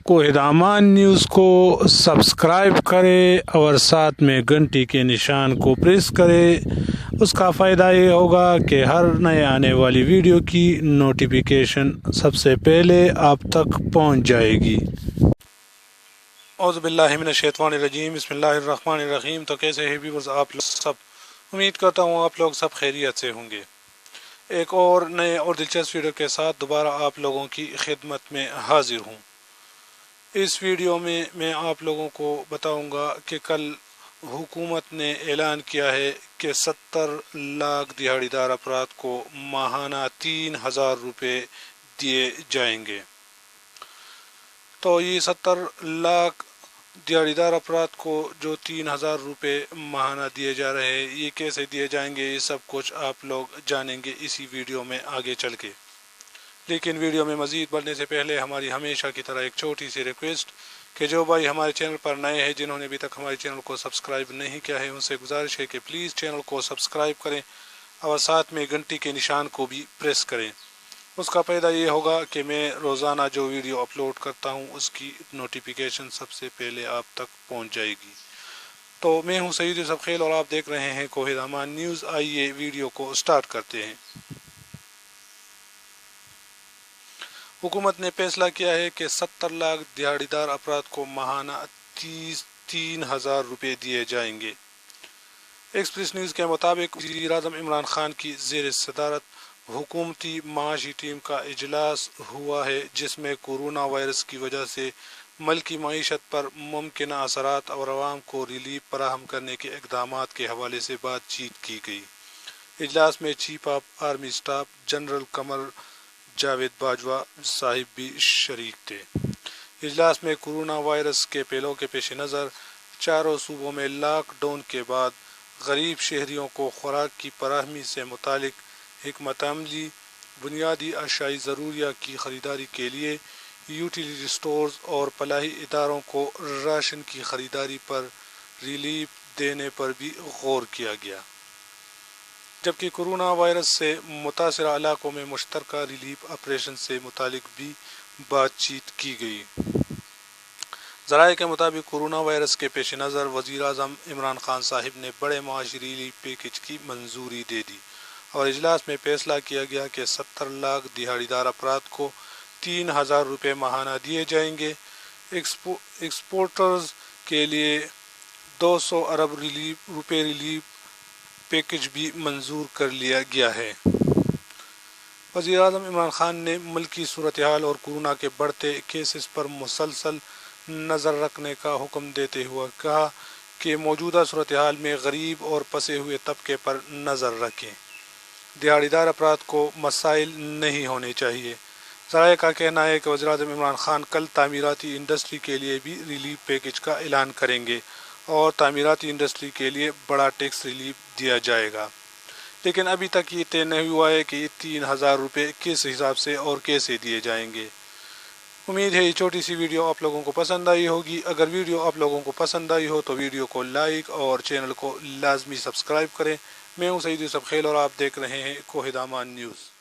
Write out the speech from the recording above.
कोहिदामान news को subscribe करें और साथ में घंटी के निशान को प्रेस करें। उसका फ़ायदा ये होगा कि हर नए आने वाली वीडियो की नोटिफिकेशन सबसे पहले आप तक पहुंच जाएगी। औज़ु बिल्लाहि मिनश शैतानिर रजीम, बिस्मिल्लाहिर रहमानिर रहीम। तो कैसे हैं व्यूअर्स आप लोग सब? उम्मीद करता हूँ आप लोग सब खैरियत से होंगे। एक और नए और दिलचस्प वीडियो के साथ दोबारा आप लोगों की खिदमत में हाजिर हूँ। इस वीडियो में मैं आप लोगों को बताऊंगा कि कल हुकूमत ने ऐलान किया है कि 70 लाख दिहाड़ीदार अफराद को माहाना 3000 रुपये दिए जाएंगे। तो ये 70 लाख दिहाड़ीदार अफराद को जो 3000 रुपये माहाना दिए जा रहे हैं, ये कैसे दिए जाएंगे, ये सब कुछ आप लोग जानेंगे इसी वीडियो में आगे चल के। लेकिन वीडियो में मज़ीद बढ़ने से पहले हमारी हमेशा की तरह एक छोटी सी रिक्वेस्ट कि जो भाई हमारे चैनल पर नए हैं, जिन्होंने अभी तक हमारे चैनल को सब्सक्राइब नहीं किया है, उनसे गुजारिश है कि प्लीज़ चैनल को सब्सक्राइब करें और साथ में घंटी के निशान को भी प्रेस करें। उसका फ़ायदा ये होगा कि मैं रोज़ाना जो वीडियो अपलोड करता हूँ उसकी नोटिफिकेशन सबसे पहले आप तक पहुँच जाएगी। तो मैं हूँ सईद यूसुफ खेल और आप देख रहे हैं कोहिदामान न्यूज़। आइए वीडियो को स्टार्ट करते हैं। हुकूमत ने फैसला किया है कि 70 लाख दिहाड़ीदार अफराद को माहाना 3000 रुपये दिए जाएंगे। एक्सप्रेस न्यूज़ के मुताबिक वज़ीर-ए-आज़म इमरान खान की ज़ेर सदारत हुकूमती माशी टीम का इजलास हुआ है, जिसमें कोरोना वायरस की वजह से मुल्की मईशत पर मुमकिन असरात और आवाम को रिलीफ फराहम करने के इक़दामात के हवाले से बातचीत की गई। इजलास में chief of army staff general Qamar Javed Bajwa साहिब भी शरीक थे। इजलास में कोरोना वायरस के फैलाव के पेश नज़र चारों सूबों में लॉकडाउन के बाद गरीब शहरियों को खुराक की फराहमी से मुतालिक हिकमत अमली, बुनियादी अशाई ज़रूरिया की ख़रीदारी के लिए यूटिलिटी स्टोर्स और फलाही इदारों को राशन की ख़रीदारी पर रिलीफ देने पर भी गौर किया गया, जबकि कोरोना वायरस से मुतासरा इलाकों में मुश्तरका रिलीफ ऑपरेशन से मुतालिक भी बातचीत की गई। ज़राए के मुताबिक कोरोना वायरस के पेश नज़र वज़ीर-ए-आज़म इमरान खान साहिब ने बड़े माशी रिलीफ पैकेज की मंजूरी दे दी और इजलास में फैसला किया गया कि 70 लाख दिहाड़ीदार अफराद को 3000 रुपये माहाना दिए जाएंगे। एक्सपोर्टर्स के लिए 200 अरब रुपये रिलीफ पैकेज भी मंजूर कर लिया गया है। वज़ीर-ए-आज़म इमरान खान ने मुल्की सूरत हाल और कोरोना के बढ़ते केसेस पर मुसलसल नज़र रखने का हुक्म देते हुए कहा कि मौजूदा सूरत हाल में गरीब और फंसे हुए तबके पर नज़र रखें। दिहाड़ीदार अफराद को मसाइल नहीं होने चाहिए। ज़राए का कहना है कि वज़ीर-ए-आज़म इमरान खान कल तामीराती इंडस्ट्री के लिए भी रिलीफ पैकेज का ऐलान करेंगे और तामीराती इंडस्ट्री के लिए बड़ा टैक्स रिलीफ दिया जाएगा। लेकिन अभी तक ये तय नहीं हुआ है कि ये 3000 रुपये किस हिसाब से और कैसे दिए जाएंगे। उम्मीद है ये छोटी सी वीडियो आप लोगों को पसंद आई होगी। अगर वीडियो आप लोगों को पसंद आई हो तो वीडियो को लाइक और चैनल को लाजमी सब्सक्राइब करें। मैं हूँ सईद यूसुफ खेल और आप देख रहे हैं कोहिदामान न्यूज़।